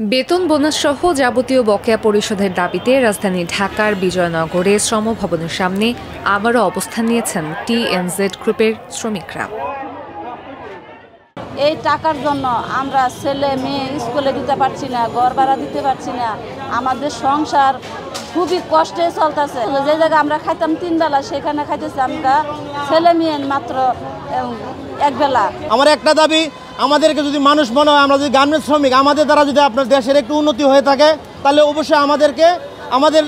বেতন বোনাস সহ যাবতীয় বকেয়া পরিশোধের দাবিতে রাজধানী ঢাকার বিজয়নগরে শ্রম ভবনের সামনে আবারও অবস্থান নিয়েছেন টিএনজেড গ্রুপের শ্রমিকরা। এই টাকার জন্য আমরা ছেলে মেয়ে স্কুলে দিতে পারছি না, ঘর ভাড়া দিতে পারছি না, আমাদের সংসার খুবই কষ্টে চলতেছে। যে জায়গায় আমরা খাইতাম 3 বেলা সেখানে খাইতেছি আমরা ছেলে মেয়ে মাত্র 1 বেলা। আমার একটা দাবি, আমাদেরকে যদি মানুষ মনে হয়, আমরা যদি গার্মেন্টস শ্রমিক, আমাদের দ্বারা যদি আপনার দেশের একটু উন্নতি হয়ে থাকে, তাহলে অবশ্যই আমাদের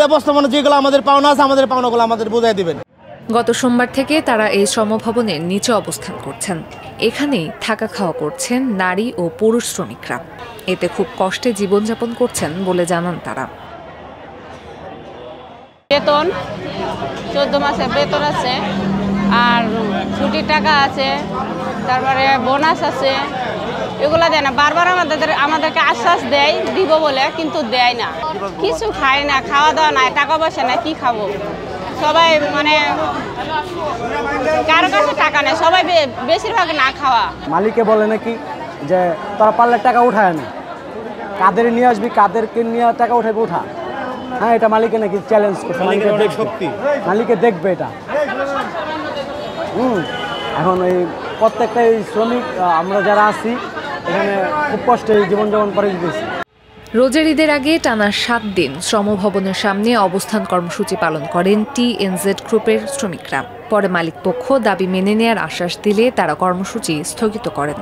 ব্যবস্থাপনা যেগুলো আমাদের পাওনা আছে, আমাদের পাওনাগুলো আমাদের বুঝাই দেবেন। গত সোমবার থেকে তারা এই শ্রমভবনের নিচে অবস্থান করছেন। এখানেই থাকা খাওয়া করছেন নারী ও পুরুষ শ্রমিকরা। এতে খুব কষ্টে জীবনযাপন করছেন বলে জানান তারা। বেতন 14 মাসে বেতন আছে, আর ছুটির টাকা আছে, তারপরে বোনাস আছে, এগুলো দেয় না। বারবার আমাদেরকে আশ্বাস দেয় দিব বলে, কিন্তু দেয় না। কিছু খাই না, খাওয়া দাওয়া নাই, টাকা পয়সা নাই, কি খাবো? সবাই মানে কারো কাছে টাকা নেই, সবাই বেশিরভাগ না খাওয়া। মালিকে বলে নাকি যে তোরা পারলে টাকা উঠায় না, কাদের নিয়ে আসবি, কাদেরকে নিয়ে টাকা উঠাবে, উঠা। হ্যাঁ, এটা মালিকে নাকি চ্যালেঞ্জ করছে, মালিকে দেখবে এটা। এখন এই প্রত্যেকটা এই শ্রমিক আমরা যারা আছি এখানে খুব কষ্টে জীবনযাপন করে দিতেছি। রোজার ঈদের আগে টানা 7 দিন শ্রমভবনের সামনে অবস্থান কর্মসূচি পালন করেন টিএনজেড গ্রুপের শ্রমিকরা। পরে মালিকপক্ষ দাবি মেনে নেওয়ার আশ্বাস দিলে তারা কর্মসূচি স্থগিত করেন।